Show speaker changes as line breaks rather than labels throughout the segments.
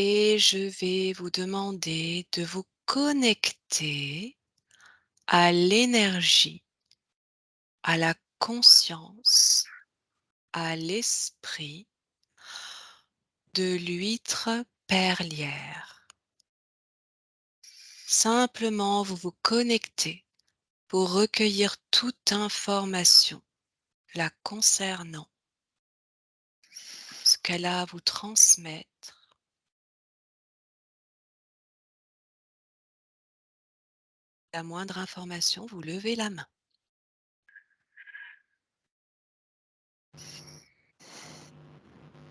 Et je vais vous demander de vous connecter à l'énergie, à la conscience, à l'esprit de l'huître perlière. Simplement, vous vous connectez pour recueillir toute information la concernant, ce qu'elle a à vous transmettre. La moindre information, vous levez la main.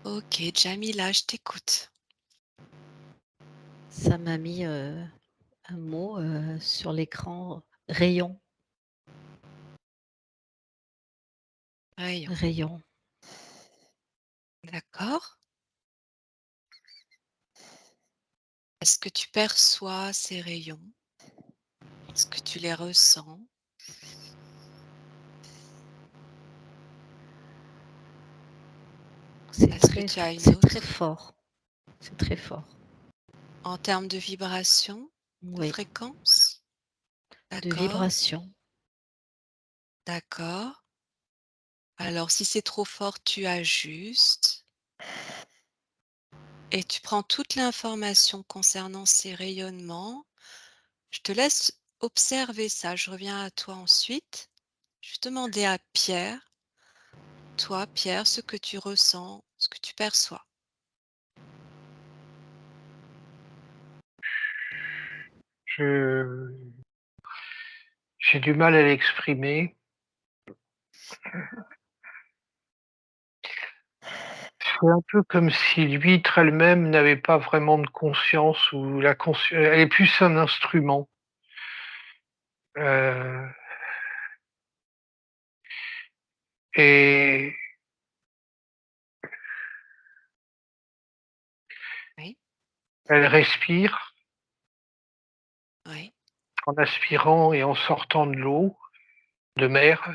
Ok, Jamila, je t'écoute.
Ça m'a mis, un mot, sur l'écran, rayon,
Rayon.
rayon.
D'accord. Est-ce que tu perçois ces rayons? Est-ce que tu les ressens? Est-ce que tu as une
C'est très
autre
fort, c'est très fort.
en termes de vibration, de
Oui,
fréquence?
de
D'accord,
vibration.
d'accord. Alors si c'est trop fort, tu ajustes et tu prends toute l'information concernant ces rayonnements. Je te laisse observer ça, je reviens à toi ensuite. Je vais demander à Pierre, toi Pierre, ce que tu ressens, ce que tu perçois.
Je j'ai du mal à l'exprimer. C'est un peu comme si l'huître elle-même n'avait pas vraiment de conscience ou elle est plus un instrument. Heu et
Oui,
elle respire
oui,
en aspirant et en sortant de l'eau de mer.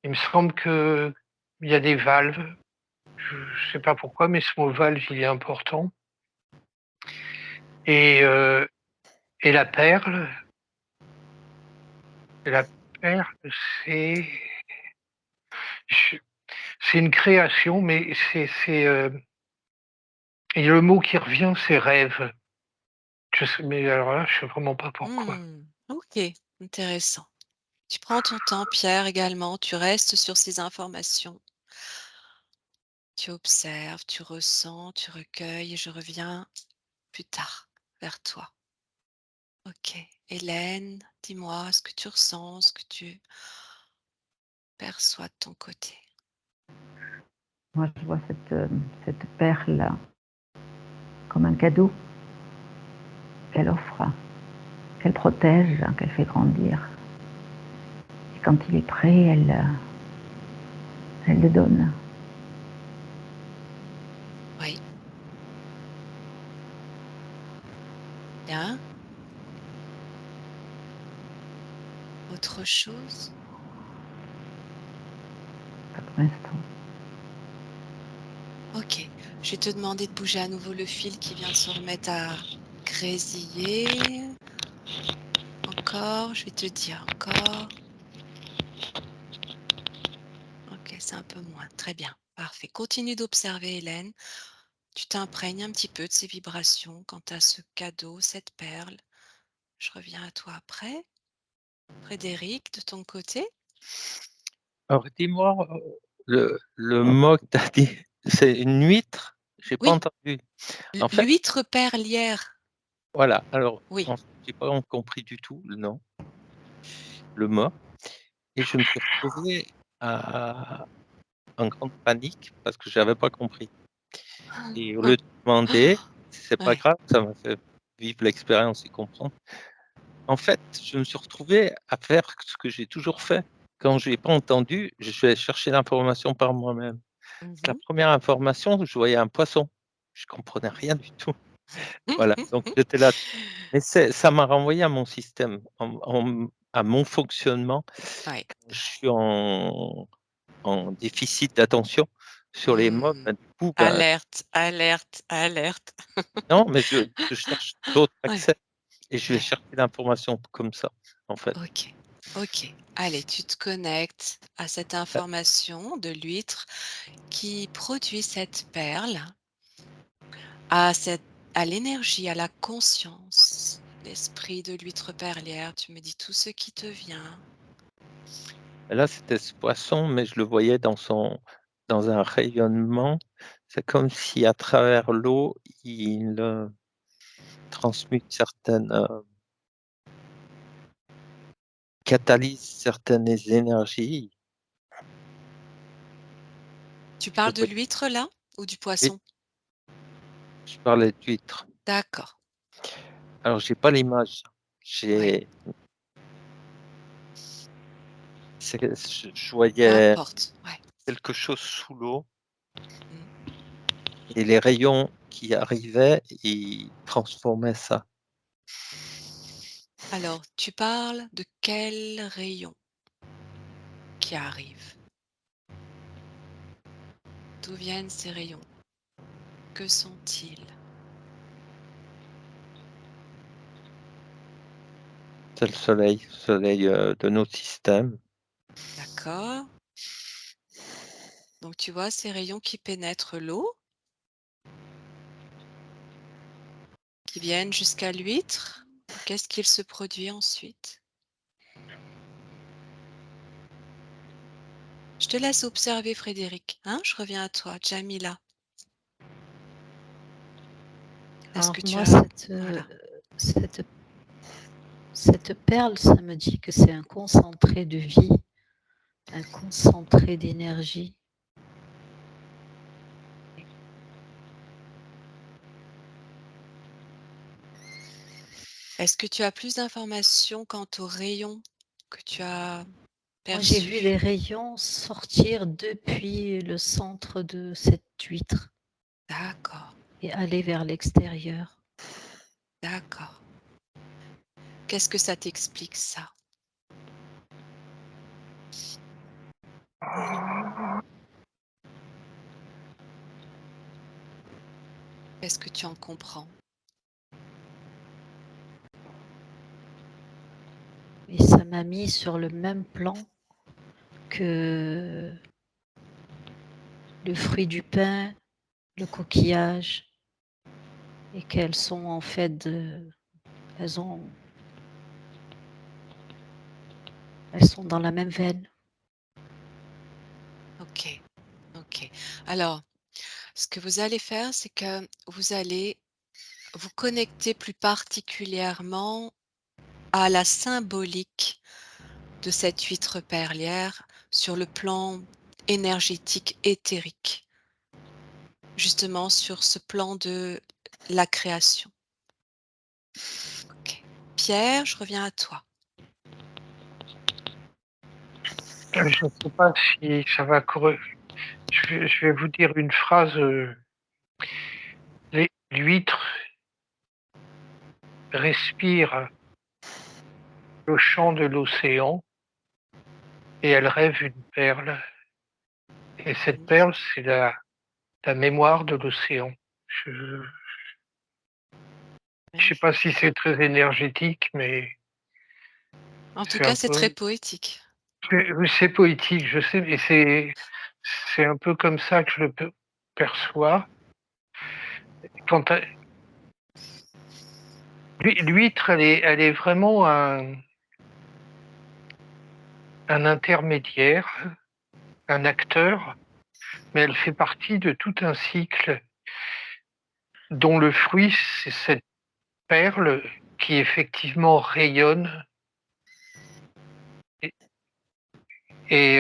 Il me semble qu'il y a des valves. Je sais pas pourquoi, mais ce mot valve, il est important et heu et la perle, c'est je c'est une création, mais et le mot qui revient, c'est rêve. Je sais mais alors là, je sais vraiment pas pourquoi.
OK, intéressant. Tu prends ton temps, Pierre, également, tu restes sur ces informations. Tu observes, tu ressens, tu recueilles et je reviens plus tard vers toi. OK. Hélène, dis-moi ce que tu ressens, ce que tu perçois de ton côté.
Moi, je vois cette perle comme un cadeau qu'elle offre, qu'elle protège, qu'elle fait grandir. Et quand il est prêt, elle le donne.
Oui, bien. Autre chose?
Pas pour l'instant.
OK. Je vais te demander de bouger à nouveau le fil qui vient de se remettre à grésiller. Encore, je vais te dire encore. OK, c'est un peu moins. Très bien, parfait. Continue d'observer, Hélène. Tu t'imprègnes un petit peu de ces vibrations quant à ce cadeau, cette perle. Je reviens à toi après. Frédéric, de ton côté?
Alors dis-moi, le mot que tu as dit, c'est une huître? J'ai pas
Oui,
entendu. En fait,
l'huître perlière.
voilà, alors
Oui.
en fait, j'ai pas compris du tout le nom, le mot et je me suis retrouvé à en grande panique parce que j'avais pas compris et au lieu de demander, c'est pas
Ouais.
grave, ça m'a fait vivre l'expérience et comprendre. En fait, je me suis retrouvé à faire ce que j'ai toujours fait. Quand j'ai pas entendu, je vais chercher l'information par moi-même. La
Mmh.
première information, je voyais un poisson. Je comprenais rien du tout. Voilà, donc j'étais là. Mais ça m'a renvoyé à mon système, à mon fonctionnement.
Ouais.
Je suis en déficit d'attention, sur les mots, du coup,
Alerte, alerte, alerte.
non, mais je cherche d'autres
Ouais.
accès et je vais
Ouais.
chercher l'information comme ça, en fait.
OK. OK. Allez, tu te connectes à cette information de l'huître qui produit cette perle, à l'énergie, à la conscience, l'esprit de l'huître perlière. Tu me dis tout ce qui te vient.
Et là, c'était ce poisson, mais je le voyais dans un rayonnement. C'est comme si à travers l'eau, il transmute catalyse certaines énergies.
Tu
Je
parles de
voyais-
l'huître là ou du
oui,
poisson?
je parlais d'huître.
D'accord.
Alors, j'ai pas l'image.
Ouais.
Je
Peu
voyais
importe. Ouais.
quelque chose sous l'eau
Mmh.
et les rayons qui arrivaient, ils transformaient ça.
Alors, tu parles de quels rayons qui arrivent? D'où viennent ces rayons? Que sont-ils?
C'est le soleil de notre système.
D'accord. Donc tu vois ces rayons qui pénètrent l'eau, qui viennent jusqu'à l'huître. Qu'est-ce qu'il se produit ensuite? Je te laisse observer Frédéric, hein? Je reviens à toi, Jamila. Est-ce
Alors
que tu
moi,
as voilà.
cette, cette perle, ça me dit que c'est un concentré de vie, un concentré d'énergie.
Est-ce que tu as plus d'informations quant aux rayons que tu as
Moi, j'ai vu les
perçus?
rayons sortir depuis le centre de cette huître
D'accord,
et aller vers l'extérieur.
d'accord. Qu'est-ce que ça t'explique ça? Qu'est-ce que tu en comprends?
Et ça m'a mis sur le même plan que le fruit du pin, le coquillage, et qu'elles sont en fait elles sont dans la même veine.
OK, OK. Alors, ce que vous allez faire, c'est que vous allez vous connecter plus particulièrement à la symbolique de cette huître perlière sur le plan énergétique éthérique, justement sur ce plan de la création. OK. Pierre, je reviens à toi.
Je ne sais pas si ça va je vais vous dire une phrase. L'huître respire le chant de l'océan et elle rêve une perle. Et cette
Mmh.
perle, c'est la mémoire de l'océan. Je je sais pas si c'est très énergétique, mais
En tout
c'est un
cas, c'est très
peu
poétique.
oui, c'est poétique, je sais, mais c'est un peu comme ça que je le perçois. Quand l'huître, elle est vraiment un intermédiaire, un acteur, mais elle fait partie de tout un cycle dont le fruit, c'est cette perle qui effectivement rayonne et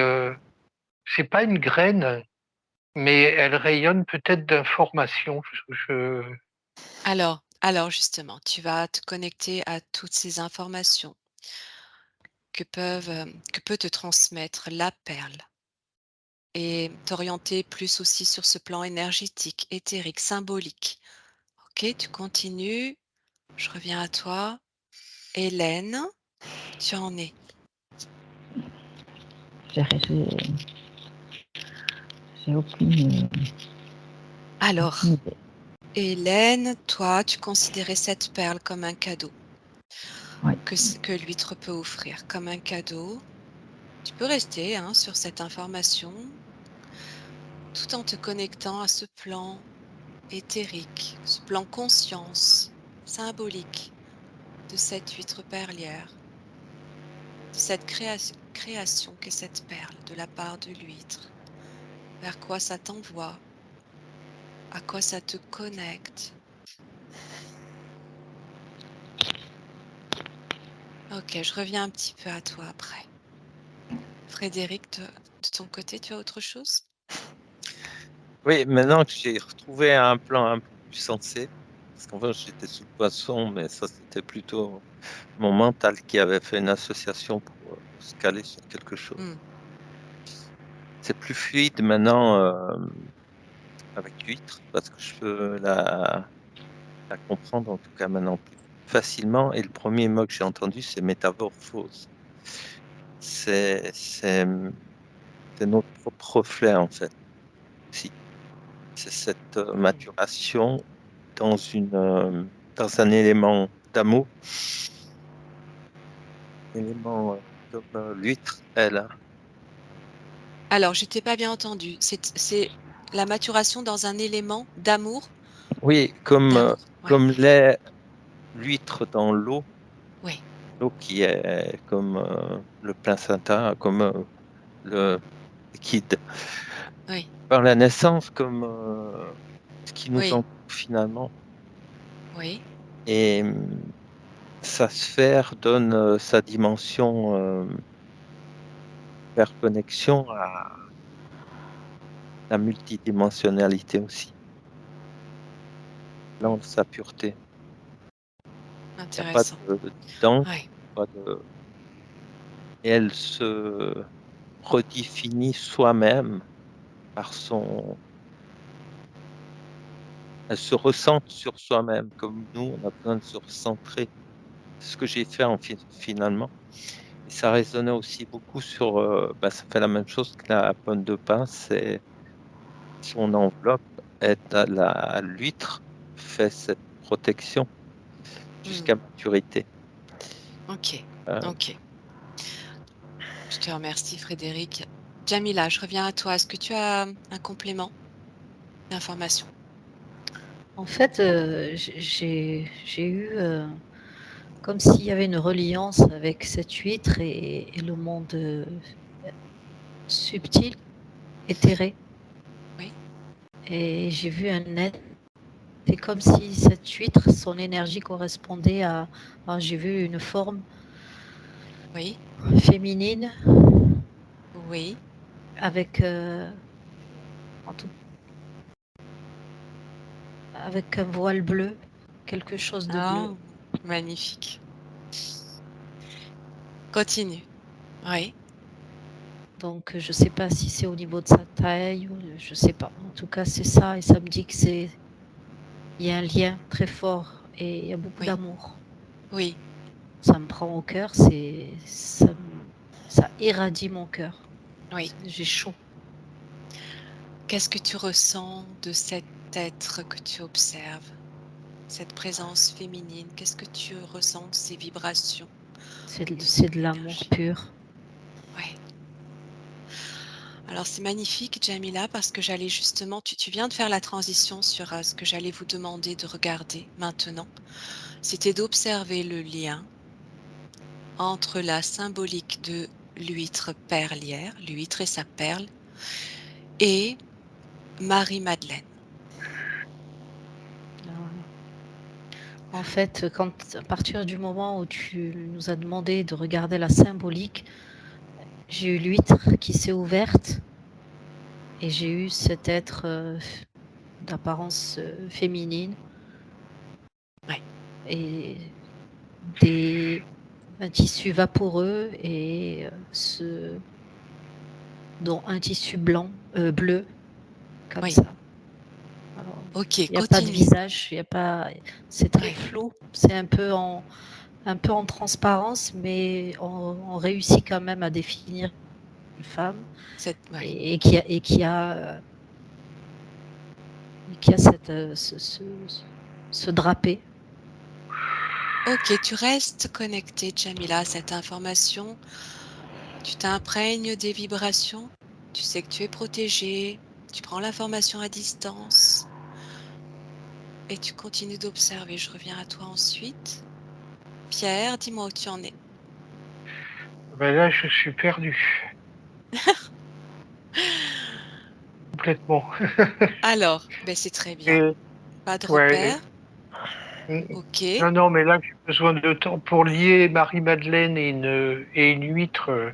c'est pas une graine, mais elle rayonne peut-être d'informations. Je
Alors justement, tu vas te connecter à toutes ces informations que peut te transmettre la perle et t'orienter plus aussi sur ce plan énergétique, éthérique, symbolique. OK, tu continues. Je reviens à toi. Hélène, tu en es.
J'ai J'ai aucune
Alors,
idée.
Hélène, toi, tu considérais cette perle comme un cadeau
Oui.
que l'huître peut offrir, comme un cadeau. Tu peux rester sur cette information tout en te connectant à ce plan éthérique, ce plan conscience, symbolique de cette huître perlière, de cette création qu'est cette perle de la part de l'huître. Vers quoi ça t'envoie? À quoi ça te connecte? Ok, je reviens un petit peu à toi après. Frédéric, de ton côté, tu as autre chose?
Oui, maintenant que j'ai retrouvé un plan un peu plus sensé, parce qu'en fait j'étais sous le poisson, mais ça c'était plutôt mon mental qui avait fait une association pour se caler sur quelque chose.
Hmm.
C'est plus fluide maintenant avec l'huître, parce que je peux la comprendre en tout cas maintenant plus facilement. Et le premier mot que j'ai entendu, c'est métamorphose. C'est notre propre reflet en fait. Si. C'est cette maturation dans dans un élément d'amour, élément comme l'huître, elle a.
Alors, je t'ai pas bien entendu. C'est la maturation dans un élément d'amour?
Oui,
D'amour, ouais.
comme l'est l'huître dans
Oui,
l'eau qui est comme le placenta, comme le liquide.
oui,
Par la naissance, comme ce qui nous
oui,
entoure finalement.
oui.
Et sa sphère donne sa dimension, faire connexion à la multidimensionnalité aussi, dans sa pureté. Il n'y a pas
Intéressant.
d'encre,
Oui,
pas de... et elle se redéfinit soi-même par son... Elle se recentre sur soi-même, comme nous, on a besoin de se recentrer. C'est ce que j'ai fait finalement. Et ça résonnait aussi beaucoup sur... ça fait la même chose que la pomme de pin, c'est son enveloppe est à l'huître, fait cette protection
hmm,
jusqu'à maturité.
ok,
Euh,
ok. Je te remercie, Frédéric. Jamila, je reviens à toi. Est-ce que tu as un complément d'information?
En fait, j'ai eu, comme s'il y avait une reliance avec cette huître et le monde, subtil, éthéré,
Oui,
et j'ai vu un être. C'est comme si cette huître, son énergie correspondait j'ai vu une forme
oui,
féminine
oui.
avec, en tout avec un voile bleu, quelque chose de bleu.
Ah, magnifique. Continue. Oui,
Donc je sais pas si c'est au niveau de sa taille ou je sais pas. En tout cas, c'est ça et ça me dit que il y a un lien très fort et il y a beaucoup
oui,
d'amour.
oui,
Ça me prend au cœur, ça irradie mon cœur.
oui.
J'ai chaud.
Qu'est-ce que tu ressens de cet être que tu observes? Cette présence féminine, qu'est-ce que tu ressens de ces vibrations, de
C'est
cette
de l'amour
énergie?
pur.
Ouais. Alors c'est magnifique, Jamila, parce que j'allais justement, tu viens de faire la transition sur ce que j'allais vous demander de regarder maintenant. C'était d'observer le lien entre la symbolique de l'huître perlière, l'huître et sa perle, et Marie-Madeleine.
En fait, à partir du moment où tu nous as demandé de regarder la symbolique, j'ai eu l'huître qui s'est ouverte et j'ai eu cet être d'apparence féminine
Ouais,
et des, un tissu vaporeux et dont un tissu bleu, comme
oui.
ça. Alors,
Ok,
il n'y a pas de
continue.
visage, il y a pas, c'est très
Ouais,
flou, c'est un peu en transparence, mais on réussit quand même à définir une femme
ouais.
et qui a qu'il y a ce drapé.
Ok, tu restes connecté, Jamila, à cette information. Tu t'imprègnes des vibrations. Tu sais que tu es protégé. Tu prends l'information à distance. Et tu continues d'observer. Je reviens à toi ensuite. Pierre, dis-moi où tu en es.
Ben là, je suis perdu. Complètement.
Alors, ben c'est très bien.
Et,
Pas de
ouais.
repère. Ok.
Non, non, mais là, j'ai besoin de temps pour lier Marie-Madeleine et une huître.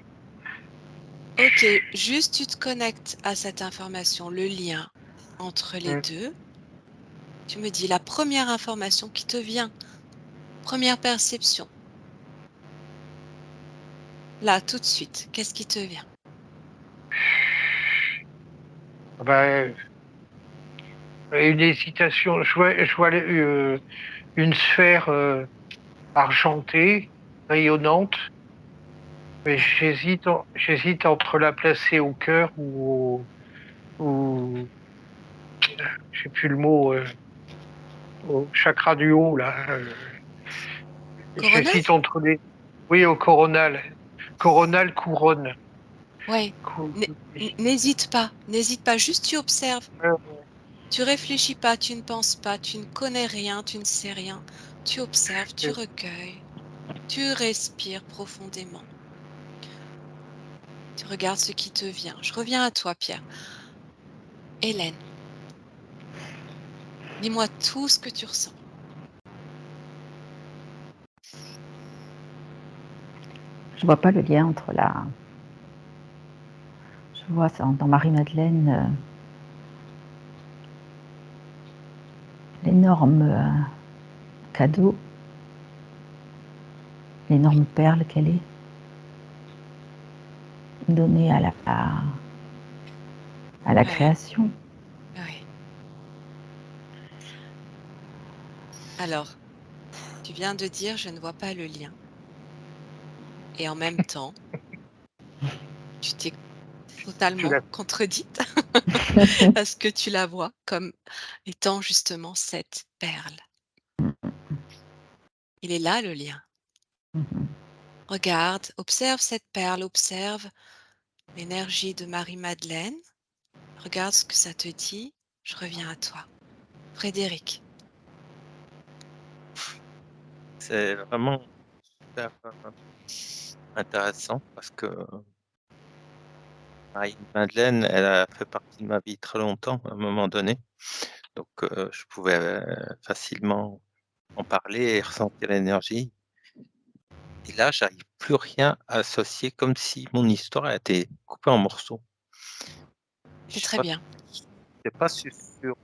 Ok, juste tu te connectes à cette information, le lien entre les
Hmm.
deux. Tu me dis la première information qui te vient, première perception. Là, tout de suite, qu'est-ce qui te vient?
Ben, une hésitation. Je vois une sphère argentée, rayonnante, mais
Ouais.
j'hésite entre la placer au cœur ou je sais plus le mot, au chakra du haut, là.
Coronal?
J'hésite entre les. Oui, au coronal. Coronal, couronne.
Ouais.
Cou-
N'hésite pas, juste tu observes.
euh,
Tu réfléchis pas, tu ne penses pas, tu ne connais rien, tu ne sais rien. Tu observes, tu
euh,
recueilles, tu respires profondément. Tu regardes ce qui te vient. Je reviens à toi, Pierre. Hélène, dis-moi tout ce que tu ressens.
Je vois pas le lien entre la. Je vois ça dans Marie-Madeleine, l'énorme cadeau, l'énorme perle qu'elle est, donnée à la
Ouais,
création.
ouais. Alors, tu viens de dire je ne vois pas le lien. Et en même temps, tu t'es
tu
totalement
l'as.
contredite parce que tu la vois comme étant justement cette perle. Il est là le lien.
Mhm.
Regarde, observe cette perle, observe l'énergie de Marie-Madeleine. Regarde ce que ça te dit. Je reviens à toi. Frédéric.
C'est vraiment super intéressant parce que Marie-Madeleine, elle a fait partie de ma vie très longtemps à un moment donné. Donc, je pouvais facilement en parler et ressentir l'énergie. Et là, j'arrive plus rien à associer, comme si mon histoire a été coupée en morceaux.
C'est
Je sais
très
pas,
bien.
je sais pas sur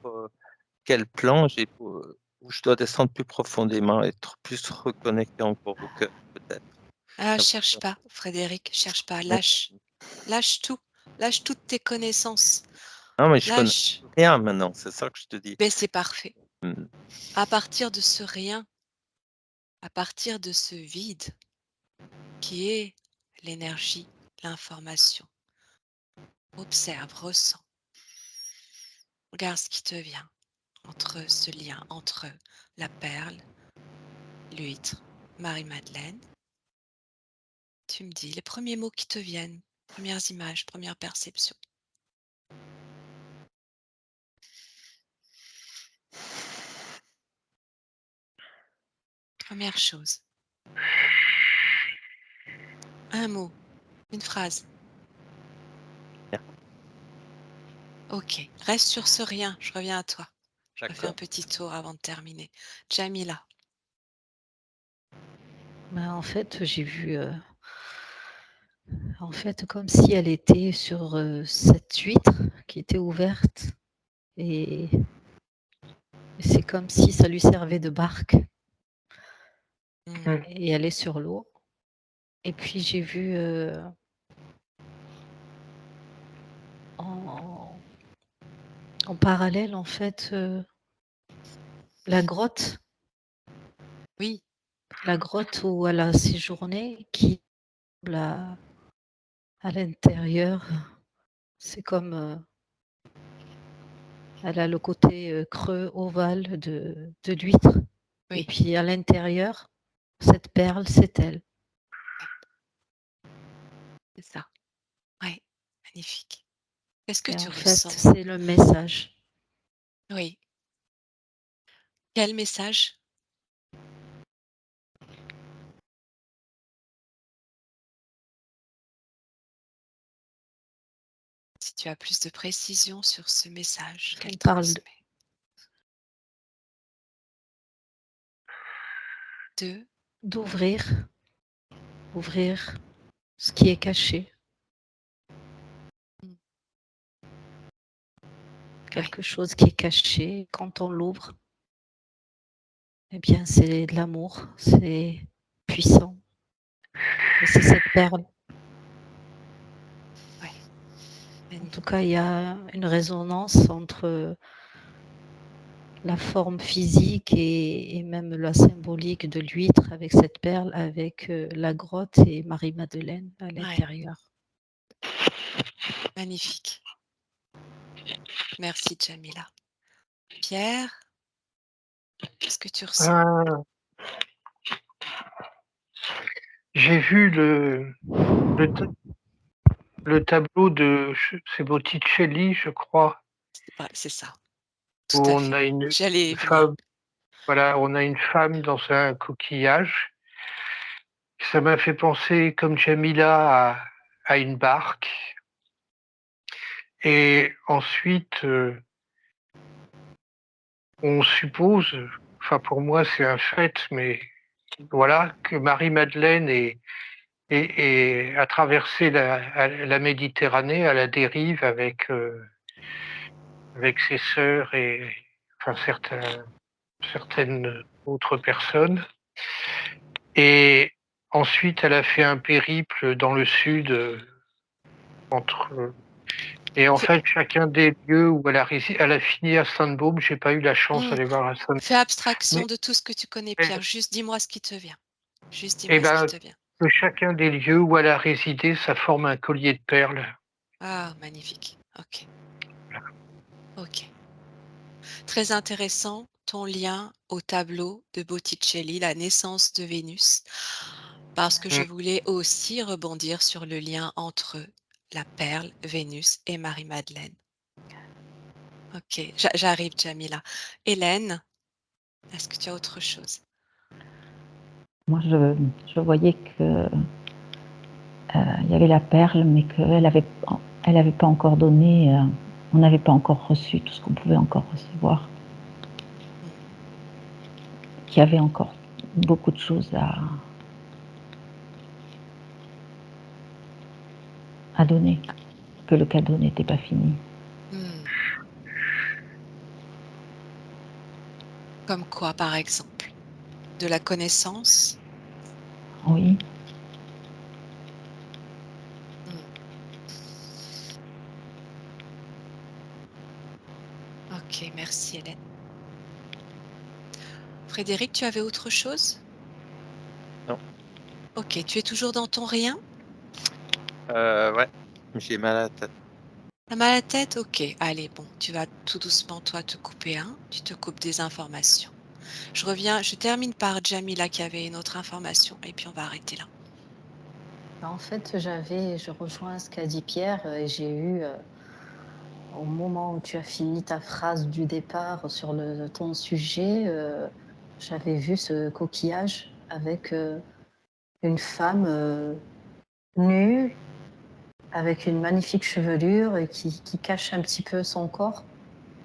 quel plan où je dois descendre plus profondément, être plus reconnecté encore au cœur, peut-être.
Ah,
Avec
cherche
ça.
pas, Frédéric, cherche pas.
Mais-
Lâche. Lâche tout. Lâche toutes tes connaissances.
Non, mais je connais
Lâche.
rien maintenant, c'est ça que je te dis.
Ben, c'est parfait.
Hmm.
À partir de ce rien, à partir de ce vide qui est l'énergie, l'information, observe, ressens. Regarde ce qui te vient entre ce lien entre la perle, l'huître, Marie-Madeleine. Tu me dis les premiers mots qui te viennent, premières images, premières perceptions. Première chose, un mot, une phrase. Ok, reste sur ce rien, je reviens à toi. Je refais un
D'accord.
petit tour avant de terminer. Jamila,
Ben, en fait, j'ai vu, en fait, comme si elle était sur cette huître qui était ouverte et c'est comme si ça lui servait de barque
hmm,
Hmm.
et elle est sur l'eau. Et puis j'ai vu en, en parallèle, en fait, la grotte,
oui,
la grotte où elle a séjourné qui à, à l'intérieur, c'est comme Elle a le côté creux, ovale de l'huître. Et
Oui,
puis à l'intérieur, cette perle, c'est elle.
c'est ça. Oui, magnifique. Qu'est-ce que
Et
tu
en fait,
ressens?
c'est le message.
Oui. Quel message? Si tu as plus de précision sur ce message
On
qu'elle
parle
transmet. De
d'ouvrir, ouvrir ce qui est caché,
Mmh. Oui,
quelque chose qui est caché. Quand on l'ouvre, eh bien, c'est de l'amour, c'est puissant. Et c'est cette perle.
oui,
En tout
magnifique.
cas, il y a une résonance entre la forme physique et même la symbolique de l'huître avec cette perle, avec la grotte et Marie-Madeleine à
Ouais,
l'intérieur.
magnifique. Merci Jamila. Pierre, qu'est-ce que tu ressens?
Euh, j'ai vu le, ta- le tableau c'est Botticelli, je crois,
C'est ça,
où
tout à
on
fait.
a une
J'allais y venir.
femme, voilà, on a une femme dans un coquillage. Ça m'a fait penser, comme Jamila, à une barque. Et ensuite, on suppose, enfin pour moi c'est un fait, mais voilà, que Marie-Madeleine a traversé la Méditerranée à la dérive avec ses sœurs et enfin certaines autres personnes. Et ensuite, elle a fait un périple dans le sud entre. Et en
Fais,
fait, chacun des lieux où elle a fini à Sainte-Baume, j'ai pas eu la chance
mmh,
d'aller voir à Sainte.
fais abstraction
Mais
de tout ce que tu connais,
et,
Pierre. Juste dis-moi ce qui te vient. Juste
et
dis-moi ce qui
ben
te vient.
que chacun des lieux où elle a résidé, ça forme un collier de perles.
Ah, magnifique. Ok, ok. Très intéressant, ton lien au tableau de Botticelli, La naissance de Vénus, parce que je
Mm.
voulais aussi rebondir sur le lien entre la perle, Vénus et Marie-Madeleine. Ok, j'arrive, Jamila. Hélène, est-ce que tu as autre chose?
Moi, je voyais que il y avait la perle, mais elle avait pas encore donné, on n'avait pas encore reçu tout ce qu'on pouvait encore recevoir.
Mmh.
Qu'il y avait encore beaucoup de choses à donner, que le cadeau n'était pas fini.
Mmh. Comme quoi, par exemple? De la connaissance?
Oui,
Mmh. Ok, merci Hélène. Frédéric, tu avais autre chose?
Non.
Ok, tu es toujours dans ton rien?
Ouais, j'ai mal à la tête.
T'as mal à la tête? Ok, allez, bon, tu vas tout doucement, toi, te couper, hein? Tu te coupes des informations. Je termine par Jamila qui avait une autre information et puis on va arrêter là.
En fait, je rejoins ce qu'a dit Pierre et j'ai eu, au moment où tu as fini ta phrase du départ sur ton sujet, j'avais vu ce coquillage avec une femme nue, avec une magnifique chevelure et qui cache un petit peu son corps.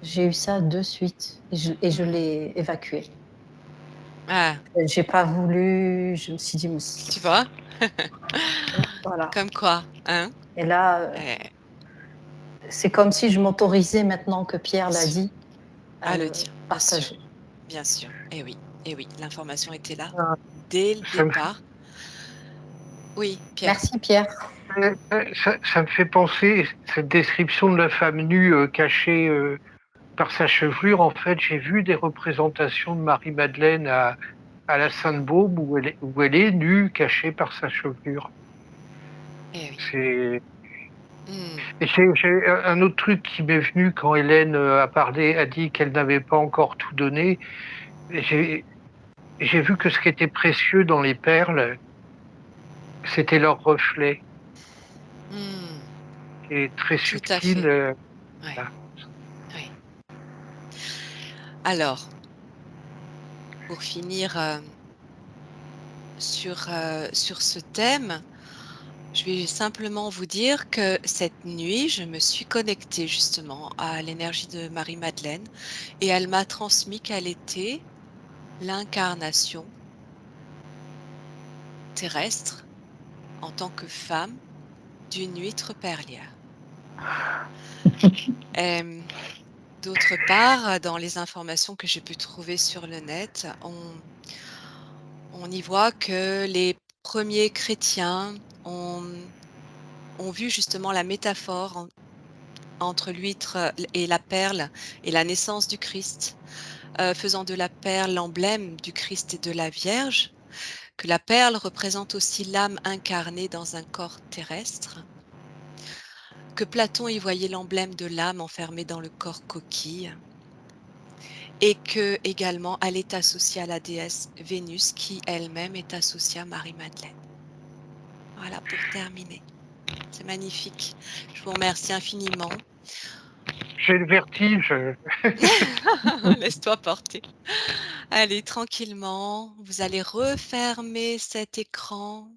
J'ai eu ça de suite et je
Hmm.
l'ai évacué.
Ah,
J'ai pas voulu, je me suis dit, mais
tu vois?
voilà.
Comme quoi, hein?
Et là,
Eh,
c'est comme si je m'autorisais maintenant que Pierre
bien
l'a
sûr.
dit, à
À le
le
dire, bien sûr,
partager.
bien sûr. Et oui, l'information était là
Ah,
dès le
Ça me
départ. Oui, Pierre.
Merci Pierre.
ça me fait penser, cette description de la femme nue cachée par sa chevelure. En fait, j'ai vu des représentations de Marie-Madeleine à la Sainte-Baume où elle est nue, cachée par sa chevelure.
Eh oui,
C'est
Mmh.
Et j'ai un autre truc qui m'est venu quand Hélène a dit qu'elle n'avait pas encore tout donné. Et j'ai vu que ce qui était précieux dans les perles, c'était leur reflet,
Mmh.
qui est très
Tout à
subtil.
fait. Ouais.
Voilà.
Oui. Alors, pour finir, sur ce thème, je vais simplement vous dire que cette nuit, je me suis connectée justement à l'énergie de Marie-Madeleine et elle m'a transmis qu'elle était l'incarnation terrestre en tant que femme d'une huître perlière. Hem, D'autre part, dans les informations que j'ai pu trouver sur le net, on y voit que les premiers chrétiens ont vu justement la métaphore entre l'huître, et la perle et la naissance du Christ, faisant de la perle l'emblème du Christ et de la Vierge, que la perle représente aussi l'âme incarnée dans un corps terrestre, que Platon y voyait l'emblème de l'âme enfermée dans le corps coquille et que également elle est associée à la déesse Vénus qui elle-même est associée à Marie-Madeleine. Voilà pour terminer. C'est magnifique. Je vous remercie infiniment.
J'ai le vertige.
Laisse-toi porter. Allez, tranquillement, vous allez refermer cet écran